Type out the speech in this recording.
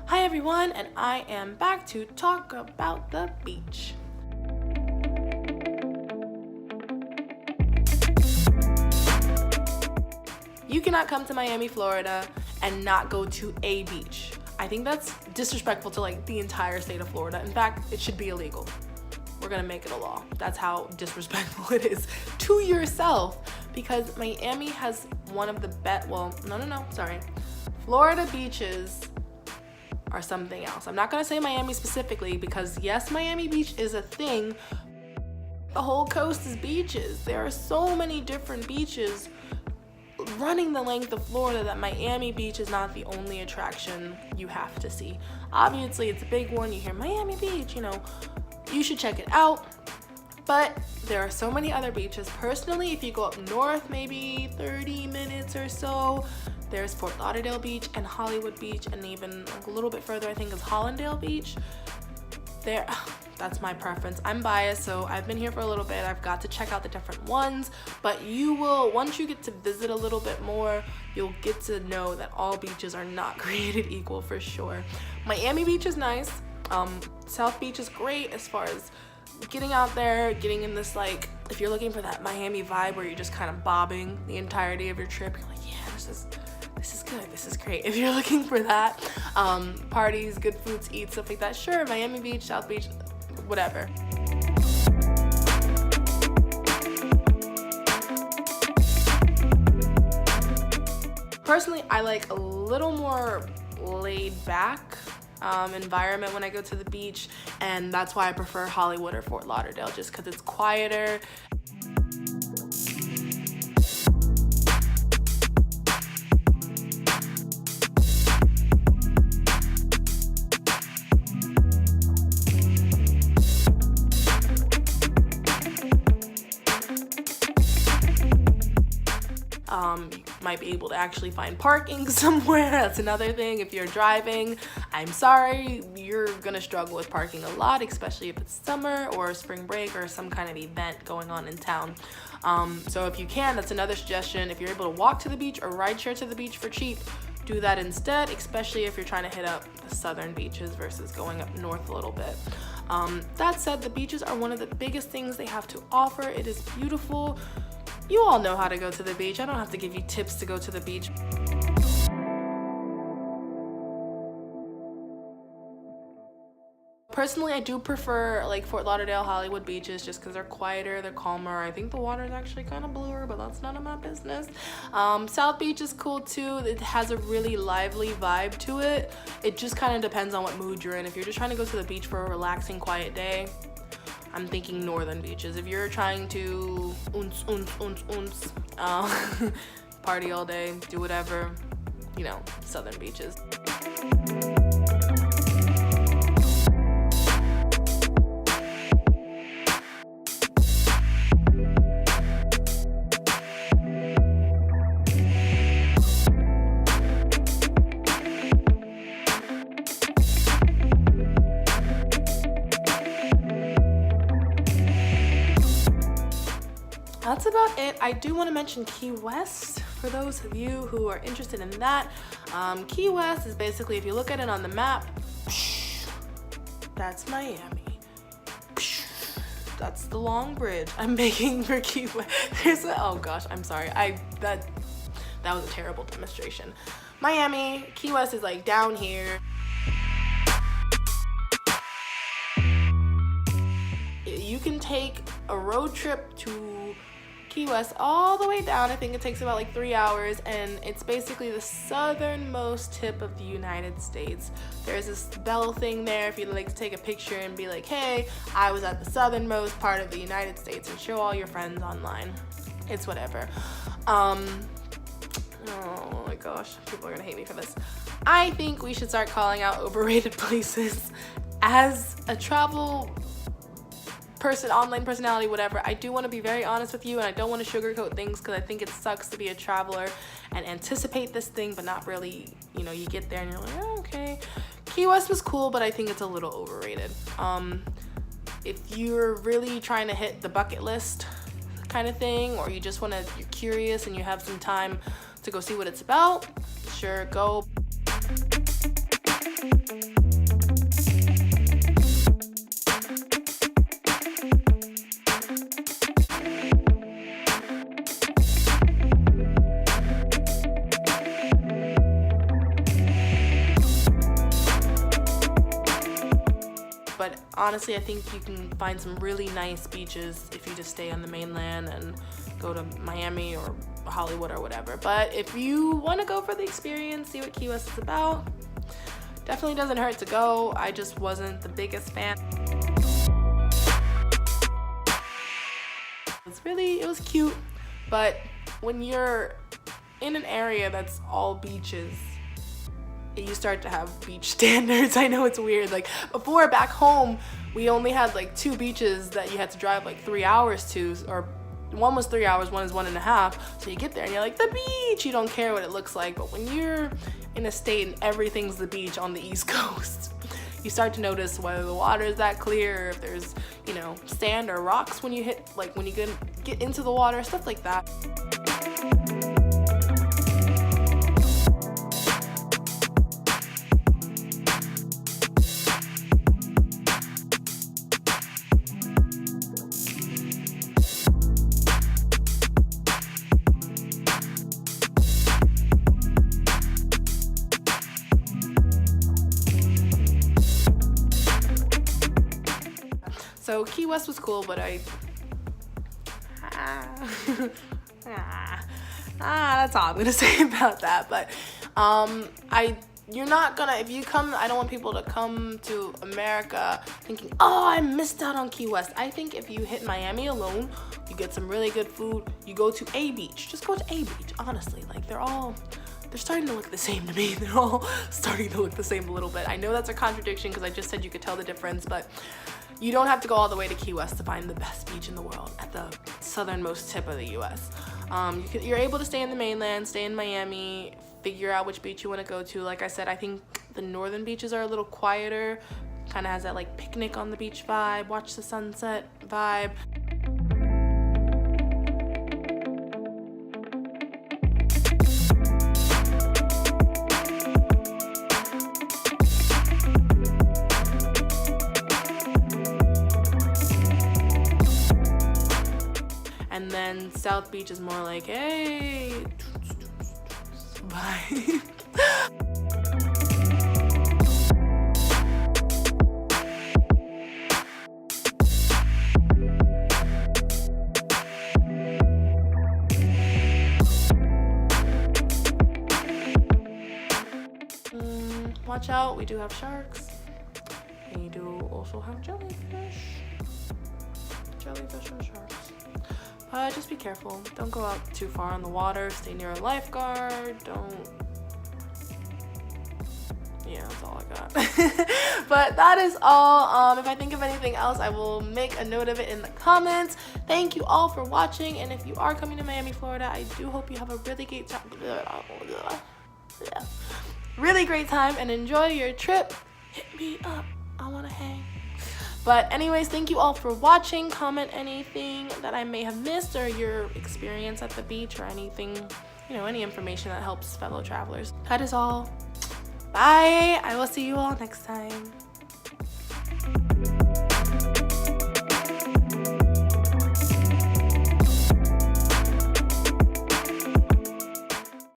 Hi everyone, and I am back to talk about the beach. You cannot come to Miami, Florida and not go to a beach. I think that's disrespectful to like the entire state of Florida. In fact, it should be illegal. We're gonna make it a law. That's how disrespectful it is to yourself, because Miami has one of the best, Florida beaches are something else. I'm not gonna say Miami specifically because yes, Miami Beach is a thing. The whole coast is beaches. There are so many different beaches running the length of Florida that Miami Beach is not the only attraction you have to see. Obviously, it's a big one. You hear Miami Beach, you should check it out. But there are so many other beaches. Personally, if you go up north, maybe 30 minutes or so, there's Fort Lauderdale Beach and Hollywood Beach, and even like a little bit further, I think is Hollandale Beach. That's my preference. I'm biased, so I've been here for a little bit. I've got to check out the different ones, but you will, once you get to visit a little bit more, you'll get to know that all beaches are not created equal for sure. Miami Beach is nice. South Beach is great as far as getting out there, getting in this, like, if you're looking for that Miami vibe where you're just kind of bobbing the entirety of your trip, you're like, yeah, this is good, this is great. If you're looking for that, parties, good food to eat, stuff like that, sure, Miami Beach, South Beach, whatever. Personally, I like a little more laid back environment when I go to the beach, and that's why I prefer Hollywood or Fort Lauderdale, just because it's quieter. You might be able to actually find parking somewhere. That's another thing. If you're driving, I'm sorry, you're gonna struggle with parking a lot, especially if it's summer or spring break or some kind of event going on in town. So if you can, that's another suggestion. If you're able to walk to the beach or ride share to the beach for cheap, do that instead, especially if you're trying to hit up the southern beaches versus going up north a little bit. That said, the beaches are one of the biggest things they have to offer. It is beautiful. You all know how to go to the beach. I don't have to give you tips to go to the beach. Personally, I do prefer like Fort Lauderdale, Hollywood beaches just because they're quieter, they're calmer. I think the water is actually kind of bluer, but that's none of my business. South Beach is cool too. It has a really lively vibe to it. It just kind of depends on what mood you're in. If you're just trying to go to the beach for a relaxing, quiet day, I'm thinking northern beaches. If you're trying to party all day, do whatever, southern beaches. That's about it. I do want to mention Key West for those of you who are interested in that. Key West is basically, if you look at it on the map, that's Miami. That's the long bridge I'm making for Key West. Oh gosh, I'm sorry. That was a terrible demonstration. Miami, Key West is like down here. You can take a road trip to Key West all the way down. I think it takes about like 3 hours, and it's basically the southernmost tip of the United States. There's this bell thing there if you'd like to take a picture and be like, hey, I was at the southernmost part of the United States, and show all your friends online. It's whatever. Oh my gosh, people are gonna hate me for this. I think we should start calling out overrated places. As a travel online personality, whatever, I do want to be very honest with you, and I don't want to sugarcoat things, because I think it sucks to be a traveler and anticipate this thing but not really, you get there and you're like, oh, okay. Key West was cool, but I think it's a little overrated. If you're really trying to hit the bucket list kind of thing, or you just you're curious and you have some time to go see what it's about, sure, go. honestly, I think you can find some really nice beaches if you just stay on the mainland and go to Miami or Hollywood or whatever. But if you want to go for the experience, see what Key West is about, definitely doesn't hurt to go. I just wasn't the biggest fan. It was cute, but when you're in an area that's all beaches, you start to have beach standards. I know it's weird. Like before, back home, we only had like 2 beaches that you had to drive like 3 hours to, or one was 3 hours, one is 1.5. So you get there and you're like, the beach. You don't care what it looks like. But when you're in a state and everything's the beach on the East Coast, you start to notice whether the water is that clear, or if there's, you know, sand or rocks when you hit, like when you get into the water, stuff like that. So Key West was cool, but that's all I'm gonna say about that. But you're not gonna, if you come, I don't want people to come to America thinking, oh, I missed out on Key West. I think if you hit Miami alone, you get some really good food, you go to a beach, just go to a beach, honestly. Like they're starting to look the same to me. They're all starting to look the same a little bit. I know that's a contradiction because I just said you could tell the difference, but you don't have to go all the way to Key West to find the best beach in the world at the southernmost tip of the US. You're able to stay in the mainland, stay in Miami, figure out which beach you want to go to. Like I said, I think the northern beaches are a little quieter, kind of has that like picnic on the beach vibe, watch the sunset vibe. And then South Beach is more like, hey, bye. Watch out, we do have sharks. We do also have jellyfish and sharks. Just be careful. Don't go out too far in the water. Stay near a lifeguard. Yeah, that's all I got. But that is all. If I think of anything else, I will make a note of it in the comments. Thank you all for watching. And if you are coming to Miami, Florida, I do hope you have a really great time. Really great time and enjoy your trip. Hit me up. I want to hang. But anyways, thank you all for watching. Comment anything that I may have missed or your experience at the beach or anything, you know, any information that helps fellow travelers. That is all. Bye. I will see you all next time.